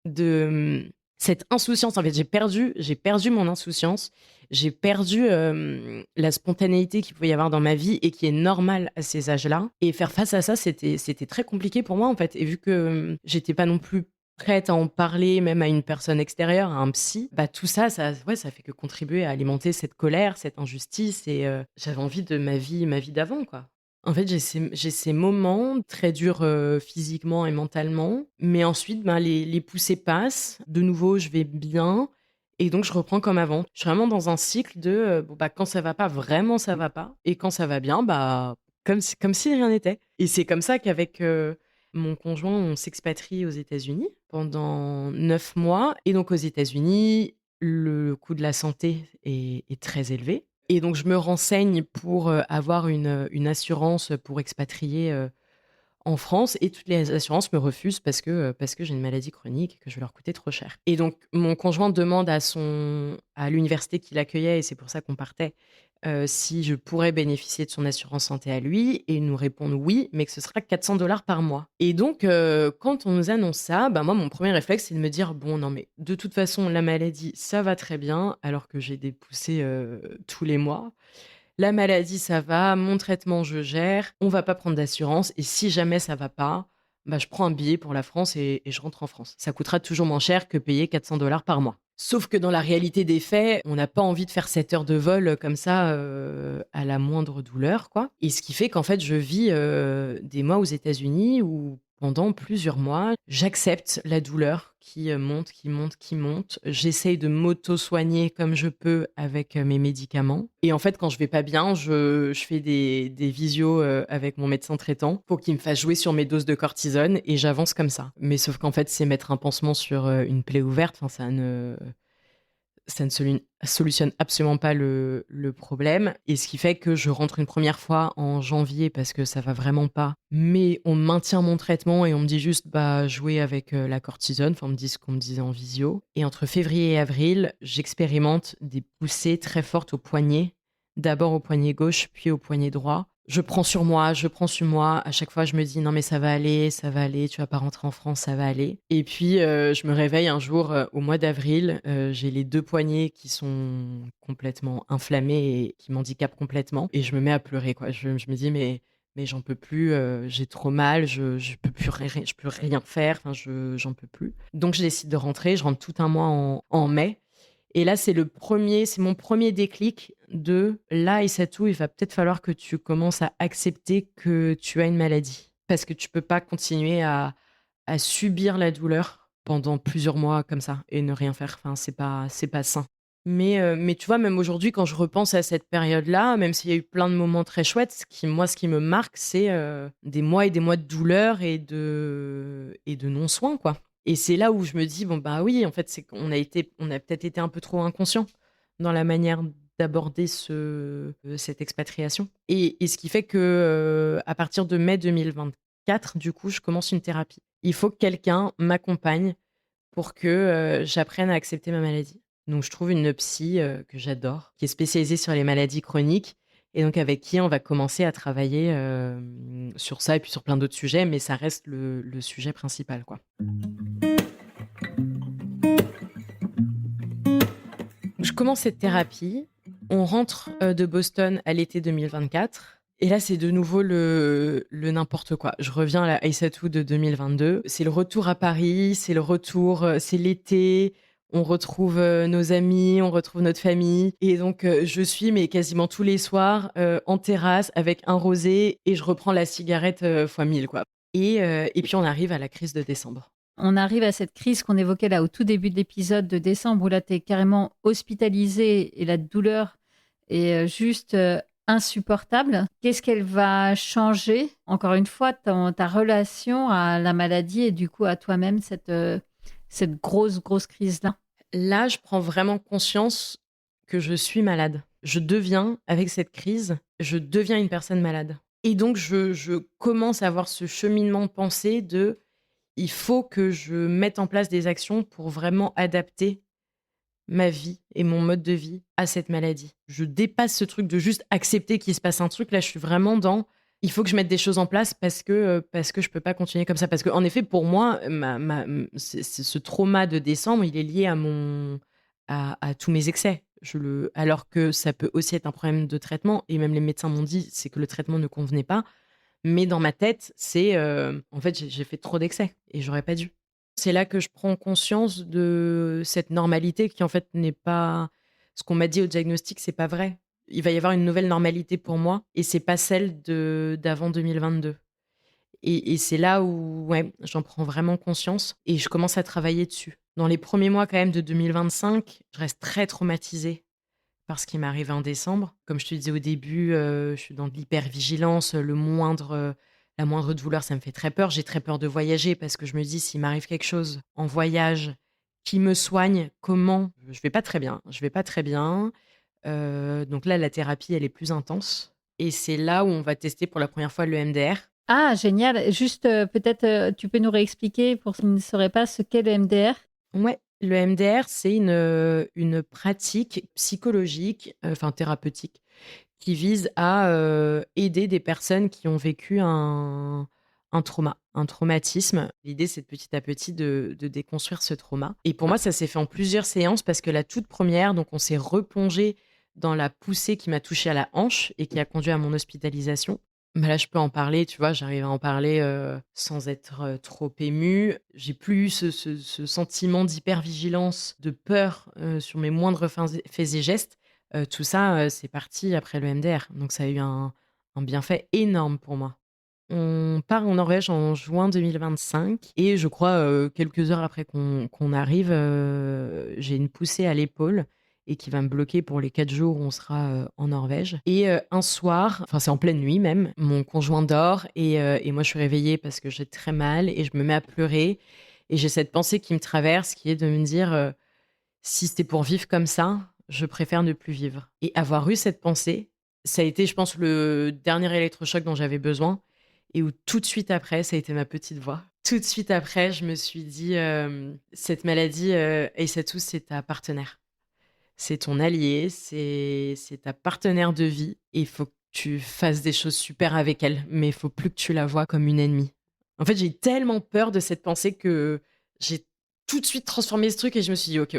De cette insouciance, en fait, j'ai perdu mon insouciance. J'ai perdu la spontanéité qu'il pouvait y avoir dans ma vie et qui est normale à ces âges-là. Et faire face à ça, c'était très compliqué pour moi, en fait. Et vu que j'étais pas non plus prête à en parler, même à une personne extérieure, à un psy, bah tout ça, ouais, ça fait que contribuer à alimenter cette colère, cette injustice. Et j'avais envie de ma vie d'avant, quoi. En fait, j'ai ces moments très durs, physiquement et mentalement, mais ensuite, ben, les poussées passent. De nouveau, je vais bien et donc je reprends comme avant. Je suis vraiment dans un cycle de, bon, bah, quand ça va pas, vraiment ça va pas et quand ça va bien, bah, comme si rien n'était et c'est comme ça qu'avec, mon conjoint, on s'expatrie aux États-Unis pendant 9 mois et donc aux États-Unis, le coût de la santé est très élevé. Et donc je me renseigne pour, avoir une assurance pour expatrier, en France et toutes les assurances me refusent parce que j'ai une maladie chronique et que je vais leur coûter trop cher. Et donc mon conjoint demande à l'université qui l'accueillait et c'est pour ça qu'on partait, si je pourrais bénéficier de son assurance santé à lui et ils nous répondent: «Oui, mais que ce sera 400 $ par mois». Et donc quand on nous annonce ça, bah, moi mon premier réflexe c'est de me dire: «Bon non mais de toute façon la maladie ça va très bien», alors que j'ai des poussées, tous les mois. La maladie, ça va, mon traitement, je gère, on va pas prendre d'assurance et si jamais ça va pas, bah, je prends un billet pour la France et je rentre en France. Ça coûtera toujours moins cher que payer 400 $ par mois. Sauf que dans la réalité des faits, on n'a pas envie de faire 7 heures de vol, comme ça, à la moindre douleur, quoi. Et ce qui fait qu'en fait, je vis, des mois aux États-Unis où pendant plusieurs mois, j'accepte la douleur qui, monte, qui monte, qui monte. J'essaye de m'auto-soigner comme je peux avec, mes médicaments et en fait, quand je vais pas bien, je fais des visios, avec mon médecin traitant pour qu'il me fasse jouer sur mes doses de cortisone et j'avance comme ça. Mais sauf qu'en fait, c'est mettre un pansement sur, une plaie ouverte, enfin ça ne solutionne absolument pas le problème et ce qui fait que je rentre une première fois en janvier parce que ça va vraiment pas, mais on maintient mon traitement et on me dit juste: «Bah, jouez avec, la cortisone», enfin, on me dit ce qu'on me disait en visio et entre février et avril, j'expérimente des poussées très fortes au poignet. D'abord au poignet gauche, puis au poignet droit. Je prends sur moi, je prends sur moi. À chaque fois, je me dis: «Non mais ça va aller, tu vas pas rentrer en France, ça va aller» et puis, je me réveille un jour, au mois d'avril, j'ai les 2 poignets qui sont complètement inflammés et qui m'handicapent complètement et je me mets à pleurer, quoi. Je me dis: «Mais j'en peux plus, j'ai trop mal, je peux rien faire, enfin j'en peux plus». Donc je décide de rentrer, je rentre tout un mois en mai et là, c'est mon premier déclic de: «Là, Aïssatou, il va peut-être falloir que tu commences à accepter que tu as une maladie. Parce que tu peux pas continuer à subir la douleur pendant plusieurs mois comme ça et ne rien faire. Enfin, c'est pas sain». Mais tu vois, même aujourd'hui, quand je repense à cette période-là, même s'il y a eu plein de moments très chouettes, ce qui me marque, c'est, des mois et des mois de douleur et de non-soins, quoi. Et c'est là où je me dis: «Bon, bah, oui, en fait, c'est on a peut-être été un peu trop inconscients dans la manière d'aborder cette expatriation». Et ce qui fait que, à partir de mai 2024, du coup, je commence une thérapie. Il faut que quelqu'un m'accompagne pour que, j'apprenne à accepter ma maladie. Donc je trouve une psy, que j'adore, qui est spécialisée sur les maladies chroniques et donc avec qui on va commencer à travailler sur ça et puis sur plein d'autres sujets, mais ça reste le sujet principal, quoi. Je commence cette thérapie, on rentre de Boston à l'été 2024. Et là, c'est de nouveau le n'importe quoi. Je reviens à la Aïssatou de 2022. C'est le retour à Paris, c'est le retour, c'est l'été. On retrouve nos amis, on retrouve notre famille. Et donc, je suis, mais quasiment tous les soirs, en terrasse avec un rosé et je reprends la cigarette fois 1000, quoi. Et puis, on arrive à la crise de décembre. On arrive à cette crise qu'on évoquait là au tout début de l'épisode de décembre où là, tu es carrément hospitalisé et la douleur est juste insupportable. Qu'est-ce qu'elle va changer, encore une fois, ta relation à la maladie et du coup à toi-même, cette grosse crise-là? Là, je prends vraiment conscience que je suis malade. Je deviens, avec cette crise, je deviens une personne malade. Et donc, je commence à avoir ce cheminement de pensée de il faut que je mette en place des actions pour vraiment adapter ma vie et mon mode de vie à cette maladie. Je dépasse ce truc de juste accepter qu'il se passe un truc. Là, je suis vraiment dans il faut que je mette des choses en place parce que je peux pas continuer comme ça. Parce que, en effet, pour moi, c'est ce trauma de décembre, il est lié à tous mes excès. Alors que ça peut aussi être un problème de traitement. Et même les médecins m'ont dit c'est que le traitement ne convenait pas. Mais dans ma tête, c'est en fait, j'ai fait trop d'excès et j'aurais pas dû. C'est là que je prends conscience de cette normalité qui, en fait, n'est pas ce qu'on m'a dit au diagnostic, c'est pas vrai. Il va y avoir une nouvelle normalité pour moi et c'est pas celle d'avant 2022. Et c'est là où ouais, j'en prends vraiment conscience et je commence à travailler dessus. Dans les premiers mois quand même de 2025, je reste très traumatisée par ce qui m'est arrivé en décembre. Comme je te disais au début, je suis dans de l'hypervigilance. La moindre douleur, ça me fait très peur. J'ai très peur de voyager parce que je me dis, s'il m'arrive quelque chose en voyage qui me soigne, comment? Je vais pas très bien. Je vais pas très bien. Donc là, la thérapie, elle est plus intense. Et c'est là où on va tester pour la première fois le MDR. Ah, génial. Juste, peut-être, tu peux nous réexpliquer pour ceux qui ne sauraient pas ce qu'est le MDR? Ouais, le MDR, c'est une pratique psychologique, enfin thérapeutique, qui vise à aider des personnes qui ont vécu un trauma, un traumatisme. L'idée, c'est de petit à petit de déconstruire ce trauma. Et pour moi, ça s'est fait en plusieurs séances parce que la toute première, donc on s'est replongé dans la poussée qui m'a touchée à la hanche et qui a conduit à mon hospitalisation. Bah là, je peux en parler, tu vois, j'arrive à en parler sans être trop émue. J'ai plus eu ce sentiment d'hypervigilance, de peur sur mes moindres faits et gestes. Tout ça, c'est parti après le MDR. Donc ça a eu un bienfait énorme pour moi. On part en Norvège en juin 2025 et je crois quelques heures après qu'on arrive, j'ai une poussée à l'épaule et qui va me bloquer pour les 4 jours où on sera en Norvège. Et un soir, enfin c'est en pleine nuit même, mon conjoint dort et moi je suis réveillée parce que j'ai très mal et je me mets à pleurer. Et j'ai cette pensée qui me traverse qui est de me dire si c'était pour vivre comme ça, je préfère ne plus vivre. Et avoir eu cette pensée, ça a été, je pense, le dernier électrochoc dont j'avais besoin. Et où tout de suite après, ça a été ma petite voix. Tout de suite après, je me suis dit, cette maladie, Aïssatou, c'est ta partenaire. C'est ton allié, c'est ta partenaire de vie. Et il faut que tu fasses des choses super avec elle. Mais il faut plus que tu la vois comme une ennemie. En fait, j'ai eu tellement peur de cette pensée que j'ai tout de suite transformé ce truc et je me suis dit, ok.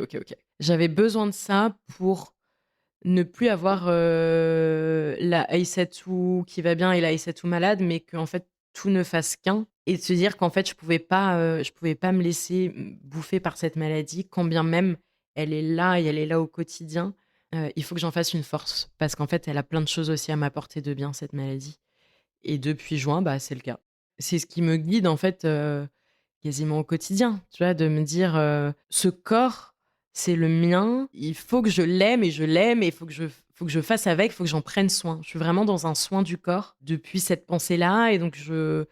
J'avais besoin de ça pour ne plus avoir la Aïssatou qui va bien et la Aïssatou malade, mais qu'en fait, tout ne fasse qu'un. Et de se dire qu'en fait, je pouvais pas me laisser bouffer par cette maladie, quand bien même elle est là et elle est là au quotidien. Il faut que j'en fasse une force. Parce qu'en fait, elle a plein de choses aussi à m'apporter de bien, cette maladie. Et depuis juin, bah, c'est le cas. C'est ce qui me guide, en fait, quasiment au quotidien. Tu vois, de me dire, ce corps, c'est le mien. Il faut que je l'aime et il faut que je fasse avec, il faut que j'en prenne soin. Je suis vraiment dans un soin du corps depuis cette pensée-là. Et donc, je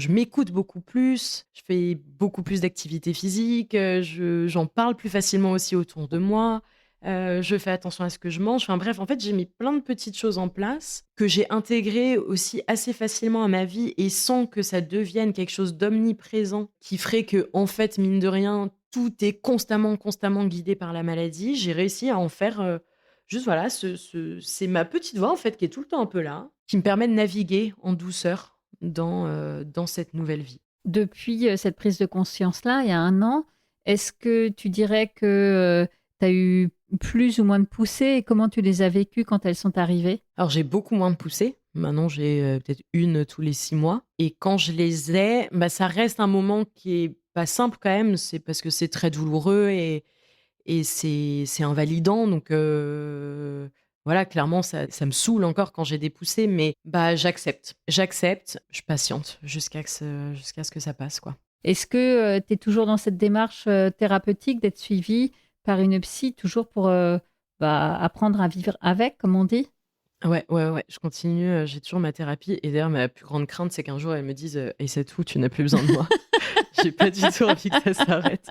m'écoute beaucoup plus. Je fais beaucoup plus d'activités physiques. J'en parle plus facilement aussi autour de moi. Je fais attention à ce que je mange. Enfin bref, en fait, j'ai mis plein de petites choses en place que j'ai intégrées aussi assez facilement à ma vie et sans que ça devienne quelque chose d'omniprésent qui ferait que, en fait, mine de rien, tout est constamment guidé par la maladie. J'ai réussi à en faire Juste voilà, c'est ma petite voix en fait qui est tout le temps un peu là, qui me permet de naviguer en douceur dans cette nouvelle vie. Depuis cette prise de conscience-là, il y a 1 an, est-ce que tu dirais que tu as eu plus ou moins de poussées et comment tu les as vécues quand elles sont arrivées? Alors j'ai beaucoup moins de poussées. Maintenant j'ai peut-être une tous les 6 mois. Et quand je les ai, bah, ça reste un moment qui est pas simple quand même. C'est parce que c'est très douloureux et c'est invalidant. Donc voilà, clairement ça me saoule encore quand j'ai des poussées. Mais bah, j'accepte. J'accepte. Je patiente jusqu'à ce que ça passe, quoi. Est-ce que tu es toujours dans cette démarche thérapeutique d'être suivie par une psy, toujours pour apprendre à vivre avec, comme on dit? Ouais, ouais, ouais, je continue, j'ai toujours ma thérapie et d'ailleurs ma plus grande crainte, c'est qu'un jour elle me dise: «Et c'est tout, tu n'as plus besoin de moi». J'ai pas du tout envie que ça s'arrête.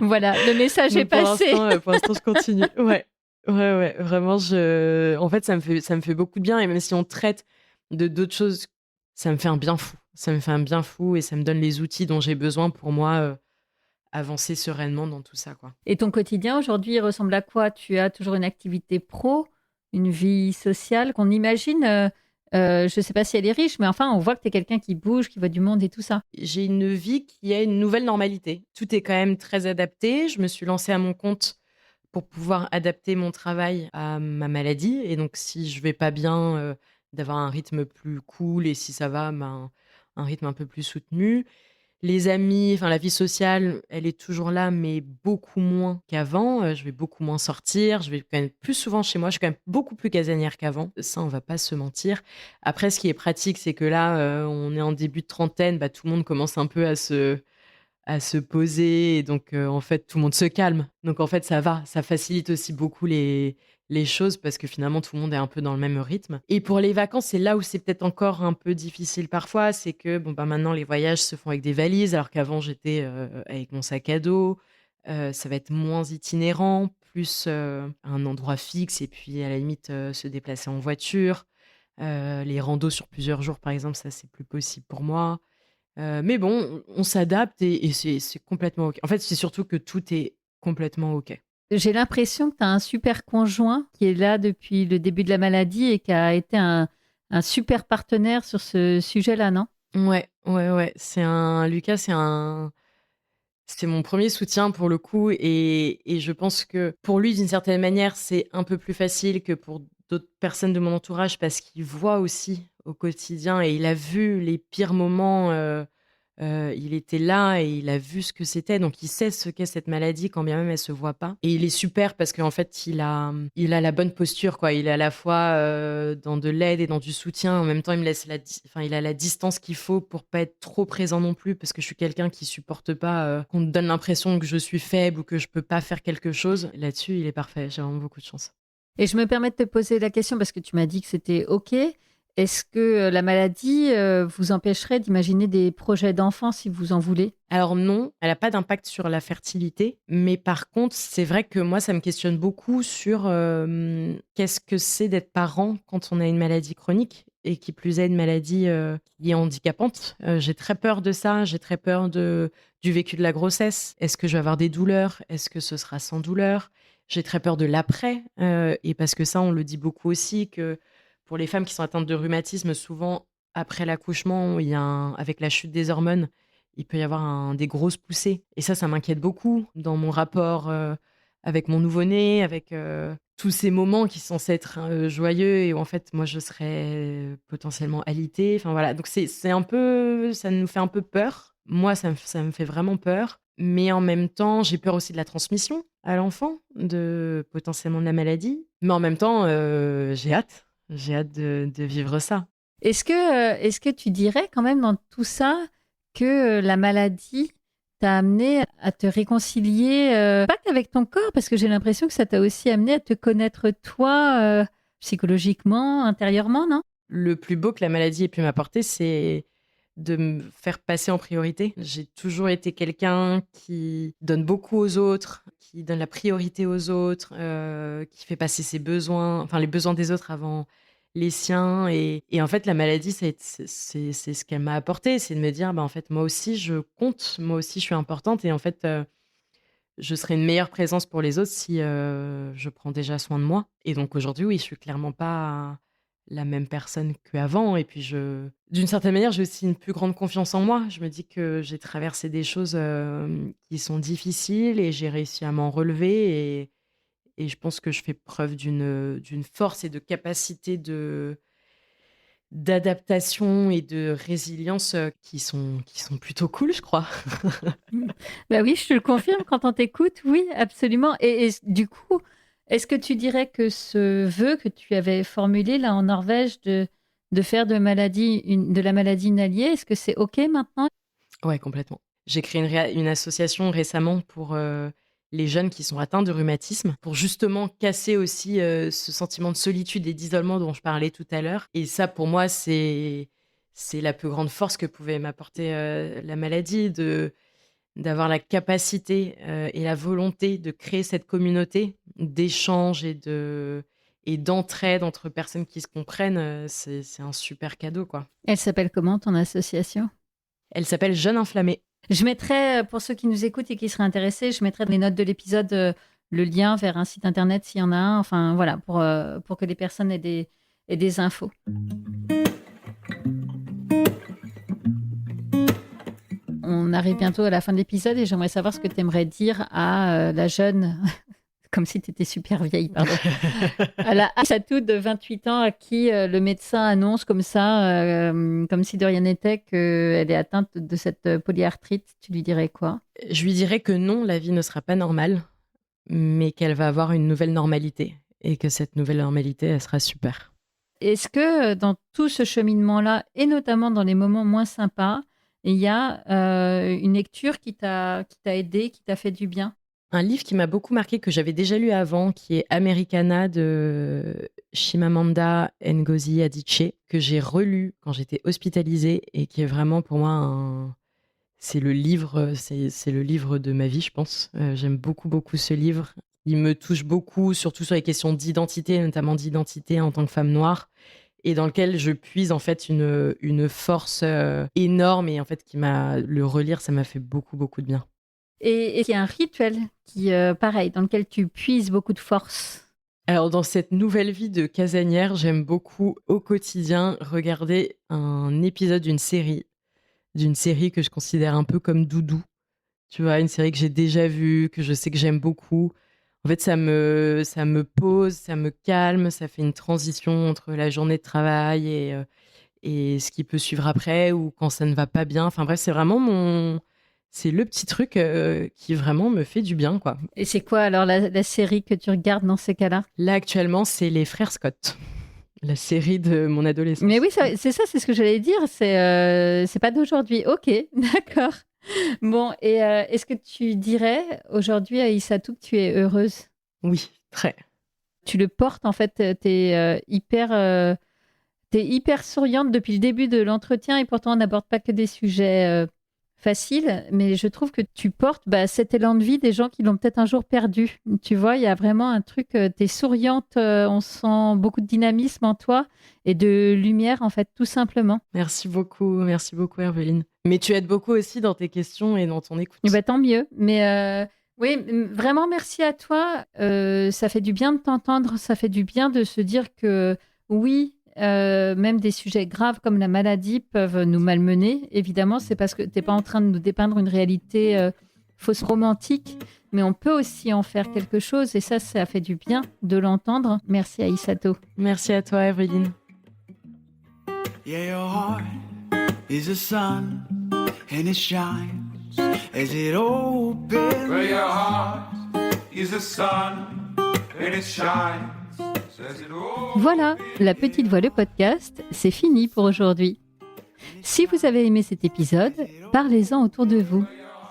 Voilà, le message est Donc passé. pour l'instant je continue. Ouais, ouais, ouais, vraiment en fait ça me fait beaucoup de bien et même si on traite de d'autres choses, ça me fait un bien fou. Ça me fait un bien fou et ça me donne les outils dont j'ai besoin pour moi, avancer sereinement dans tout ça, quoi. Et ton quotidien aujourd'hui, il ressemble à quoi? Tu as toujours une activité pro, une vie sociale qu'on imagine, je ne sais pas si elle est riche, mais enfin, on voit que tu es quelqu'un qui bouge, qui voit du monde et tout ça. J'ai une vie qui a une nouvelle normalité. Tout est quand même très adapté. Je me suis lancée à mon compte pour pouvoir adapter mon travail à ma maladie et donc si je vais pas bien, d'avoir un rythme plus cool et si ça va, ben, un rythme un peu plus soutenu. Les amis, enfin la vie sociale, elle est toujours là, mais beaucoup moins qu'avant. Je vais beaucoup moins sortir, je vais quand même plus souvent chez moi. Je suis quand même beaucoup plus casanière qu'avant. Ça, on va pas se mentir. Après, ce qui est pratique, c'est que là, on est en début de trentaine, bah, tout le monde commence un peu à se poser et donc en fait, tout le monde se calme. Donc en fait, ça va, ça facilite aussi beaucoup les choses parce que finalement, tout le monde est un peu dans le même rythme. Et pour les vacances, c'est là où c'est peut-être encore un peu difficile parfois, c'est que bon, bah, maintenant les voyages se font avec des valises alors qu'avant j'étais, avec mon sac à dos. Ça va être moins itinérant, plus, un endroit fixe et puis à la limite, se déplacer en voiture. Les randos sur plusieurs jours, par exemple, ça, c'est plus possible pour moi. Mais bon, on s'adapte et c'est complètement OK. En fait, c'est surtout que tout est complètement OK. J'ai l'impression que tu as un super conjoint qui est là depuis le début de la maladie et qui a été un super partenaire sur ce sujet-là, non? Ouais, ouais, ouais, Lucas, c'est mon premier soutien pour le coup et je pense que pour lui, d'une certaine manière, c'est un peu plus facile que pour d'autres personnes de mon entourage parce qu'il voit aussi au quotidien et il a vu les pires moments, il était là et il a vu ce que c'était, donc il sait ce qu'est cette maladie quand bien même elle se voit pas et il est super parce qu'en fait, il a la bonne posture, quoi. Il est à la fois, dans de l'aide et dans du soutien. En même temps, il me laisse il a la distance qu'il faut pour pas être trop présent non plus parce que je suis quelqu'un qui supporte pas, qu'on me donne l'impression que je suis faible ou que je peux pas faire quelque chose. Là-dessus, il est parfait. J'ai vraiment beaucoup de chance. Et je me permets de te poser la question parce que tu m'as dit que c'était OK. Est-ce que la maladie vous empêcherait d'imaginer des projets d'enfants si vous en voulez? Alors non, elle a pas d'impact sur la fertilité, mais par contre, c'est vrai que moi, ça me questionne beaucoup sur, qu'est-ce que c'est d'être parent quand on a une maladie chronique et qui plus est une maladie, qui est handicapante. J'ai très peur de ça, j'ai très peur du vécu de la grossesse. Est-ce que je vais avoir des douleurs? Est-ce que ce sera sans douleur? J'ai très peur de l'après, et parce que ça, on le dit beaucoup aussi que pour les femmes qui sont atteintes de rhumatisme, souvent après l'accouchement, il y a avec la chute des hormones, il peut y avoir des grosses poussées et ça m'inquiète beaucoup dans mon rapport, avec mon nouveau-né, avec, tous ces moments qui sont censés être, joyeux et où en fait, moi, je serais potentiellement alitée. Enfin voilà, donc c'est un peu ça nous fait un peu peur. Moi, ça me fait vraiment peur, mais en même temps, j'ai peur aussi de la transmission à l'enfant, de potentiellement de la maladie, mais en même temps, j'ai hâte. J'ai hâte de vivre ça. Est-ce que tu dirais quand même dans tout ça que la maladie t'a amené à te réconcilier, pas qu'avec ton corps, parce que j'ai l'impression que ça t'a aussi amené à te connaître toi, psychologiquement, intérieurement, non? Le plus beau que la maladie ait pu m'apporter, c'est de me faire passer en priorité. J'ai toujours été quelqu'un qui donne beaucoup aux autres, qui donne la priorité aux autres, qui fait passer ses besoins, enfin les besoins des autres avant les siens. Et en fait, la maladie, c'est ce qu'elle m'a apporté, c'est de me dire, bah, en fait, moi aussi, je compte, moi aussi, je suis importante. Et en fait, je serai une meilleure présence pour les autres si je prends déjà soin de moi. Et donc aujourd'hui, oui, je suis clairement pas la même personne qu'avant. Et puis, d'une certaine manière, j'ai aussi une plus grande confiance en moi. Je me dis que j'ai traversé des choses qui sont difficiles et j'ai réussi à m'en relever. Et je pense que je fais preuve d'une force et de capacité d'adaptation et de résilience qui sont plutôt cool, je crois. Bah oui, je te le confirme quand on t'écoute, oui, absolument. Et du coup, est-ce que tu dirais que ce vœu que tu avais formulé là en Norvège de faire de la maladie une alliée, est-ce que c'est OK maintenant? Ouais, complètement. J'ai créé une association récemment pour les jeunes qui sont atteints de rhumatisme, pour justement casser aussi ce sentiment de solitude et d'isolement dont je parlais tout à l'heure. Et ça, pour moi, c'est la plus grande force que pouvait m'apporter la maladie, d'avoir la capacité et la volonté de créer cette communauté d'échange et d'entraide entre personnes qui se comprennent. C'est un super cadeau, quoi. Elle s'appelle comment ton association? Elle s'appelle Jeunes Inflammés. Je mettrai, pour ceux qui nous écoutent et qui seraient intéressés, je mettrai dans les notes de l'épisode le lien vers un site internet s'il y en a un. Enfin, voilà, pour que les personnes aient des infos. On arrive bientôt à la fin de l'épisode et j'aimerais savoir ce que tu aimerais dire à la jeune, comme si tu étais super vieille, pardon, à la Aïssatou de 28 ans à qui le médecin annonce comme ça, comme si de rien n'était, qu'elle est atteinte de cette polyarthrite. Tu lui dirais quoi? Je lui dirais que non, la vie ne sera pas normale, mais qu'elle va avoir une nouvelle normalité et que cette nouvelle normalité, elle sera super. Est-ce que dans tout ce cheminement-là, et notamment dans les moments moins sympas, il y a une lecture qui t'a aidé, qui t'a fait du bien? Un livre qui m'a beaucoup marqué, que j'avais déjà lu avant, qui est Americana de Chimamanda Ngozi Adichie, que j'ai relu quand j'étais hospitalisée et qui est vraiment pour moi c'est le livre de ma vie, je pense. J'aime beaucoup, beaucoup ce livre. Il me touche beaucoup, surtout sur les questions d'identité, notamment d'identité en tant que femme noire, et dans lequel je puise en fait une force énorme, et en fait le relire, ça m'a fait beaucoup, beaucoup de bien. Et il y a un rituel qui, pareil, dans lequel tu puises beaucoup de force. Alors, dans cette nouvelle vie de casanière, j'aime beaucoup au quotidien regarder un épisode d'une série que je considère un peu comme doudou. Tu vois, une série que j'ai déjà vue, que je sais que j'aime beaucoup. En fait, ça me pose, ça me calme, ça fait une transition entre la journée de travail et ce qui peut suivre après, ou quand ça ne va pas bien. Enfin bref, c'est le petit truc qui vraiment me fait du bien, quoi. Et c'est quoi alors la série que tu regardes dans ces cas-là? Là, actuellement, c'est Les Frères Scott, la série de mon adolescence. Mais oui, c'est ce que j'allais dire. C'est pas d'aujourd'hui. Ok, d'accord. Bon, et est-ce que tu dirais aujourd'hui à Aïssatou que tu es heureuse? Oui, très. Tu le portes, en fait, t'es hyper souriante depuis le début de l'entretien et pourtant on n'aborde pas que des sujets faciles, mais je trouve que tu portes cet élan de vie des gens qui l'ont peut-être un jour perdu. Tu vois, il y a vraiment un truc, t'es souriante, on sent beaucoup de dynamisme en toi et de lumière, en fait, tout simplement. Merci beaucoup Herveline. Mais tu aides beaucoup aussi dans tes questions et dans ton écoute. Et tant mieux, mais oui, vraiment merci à toi. Ça fait du bien de t'entendre, ça fait du bien de se dire que oui, même des sujets graves comme la maladie peuvent nous malmener. Évidemment, c'est parce que tu n'es pas en train de nous dépeindre une réalité fausse romantique, mais on peut aussi en faire quelque chose et ça fait du bien de l'entendre. Merci Aïssatou. Merci à toi Evelyne. Yeah, your heart is a sun and it shines as it opens. Where your heart is a sun and it shines. Voilà, La Petite Voix, le podcast, c'est fini pour aujourd'hui. Si vous avez aimé cet épisode, parlez-en autour de vous.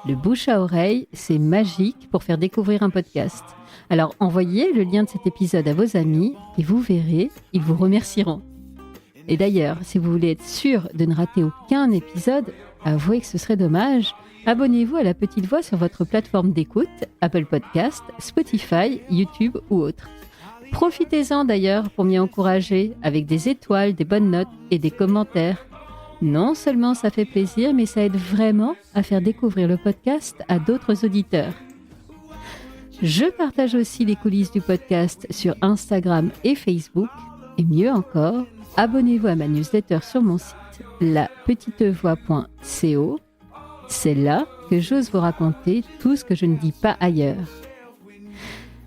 Le bouche à oreille, c'est magique pour faire découvrir un podcast. Alors envoyez le lien de cet épisode à vos amis et vous verrez, ils vous remercieront. Et d'ailleurs, si vous voulez être sûr de ne rater aucun épisode, avouez que ce serait dommage, abonnez-vous à La Petite Voix sur votre plateforme d'écoute, Apple Podcast, Spotify, YouTube ou autre. Profitez-en d'ailleurs pour m'y encourager avec des étoiles, des bonnes notes et des commentaires. Non seulement ça fait plaisir, mais ça aide vraiment à faire découvrir le podcast à d'autres auditeurs. Je partage aussi les coulisses du podcast sur Instagram et Facebook. Et mieux encore, abonnez-vous à ma newsletter sur mon site lapetitevoix.co. C'est là que j'ose vous raconter tout ce que je ne dis pas ailleurs.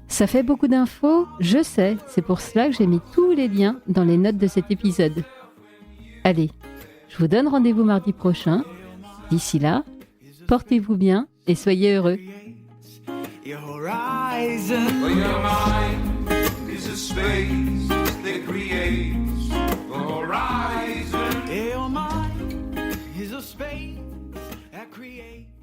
Ça fait beaucoup d'infos, je sais, c'est pour cela que j'ai mis tous les liens dans les notes de cet épisode. Allez, je vous donne rendez-vous mardi prochain. D'ici là, portez-vous bien et soyez heureux. Your horizon. Well, your mind is a space that creates the horizon. Your mind is a space that creates